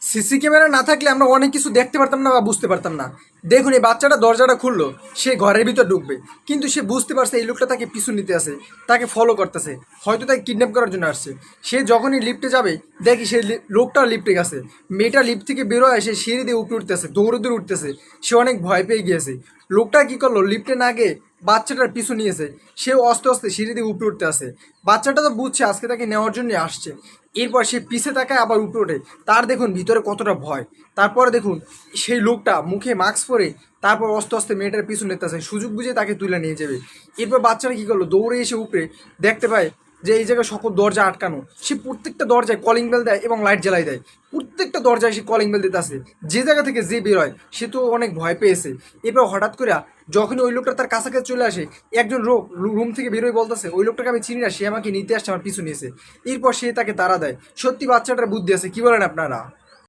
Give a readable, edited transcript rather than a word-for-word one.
CC camera না থাকলে আমরা অনেক কিছু দেখতে পারতাম না বা বুঝতে পারতাম না। দেখুন, এই বাচ্চাটা দরজাটা খুললো, সে ঘরের ভিতর ঢুকবে, কিন্তু সে বুঝতে পারছে এই লোকটা তাকে পিছু নিতে আসে, তাকে ফলো করতেছে, হয়তো তাকে কিডন্যাপ করার জন্য আসছে। সে যখনই লিফটে যাবে, দেখি সেই লোকটা লিফটে গেছে, মেয়েটা লিফট থেকে বেরোয় এসে সিঁড়ি দিয়ে উপরে উঠতেছে, দৌড়ে দৌড়ে উঠতেছে। সে অনেক ভয় পেয়ে গিয়েছে। লোকটা কী করলো, লিফটে না গিয়ে বাচ্চাটার পিছু নিয়েছে। সেও আস্তে আস্তে সিঁড়ি দিয়ে উপরে উঠতে আসে। বাচ্চাটা তো বুঝছে আজকে তাকে নেওয়ার জন্য আসছে। এরপর সে পিছে তাকায়, আবার উপরে ওঠে। তার দেখুন ভিতরে কতটা ভয়। তারপরে দেখুন সেই লোকটা মুখে মাস্ক পরে তারপর আস্তে আস্তে মেয়েটার পিছু নিতেছে, সুযোগ বুঝে তাকে তুলে নিয়ে যাবে। এরপর বাচ্চারা কী করলো, দৌড়ে এসে উপরে দেখতে পায় যে এই জায়গায় সকল দরজা আটকানো। সে প্রত্যেকটা দরজায় কলিং বেল দেয় এবং লাইট জ্বালাই দেয়। প্রত্যেকটা দরজায় সে কলিং বেল দিতে আসে। যে জায়গা থেকে যে বেরোয় সে তো অনেক ভয় পেয়েছে। এরপর হঠাৎ করে যখনই ওই লোকটা তার কাছাকাছি চলে আসে, একজন লোক রুম থেকে বেরোয় বলতেছে, ওই লোকটাকে আমি চিনি না, সে আমাকে নিতে আসছে, আমার পিছু নিয়েছে। এরপর সে তাকে তাড়া দেয়। সত্যি বাচ্চাটার বুদ্ধি আছে, কি বলেন আপনারা?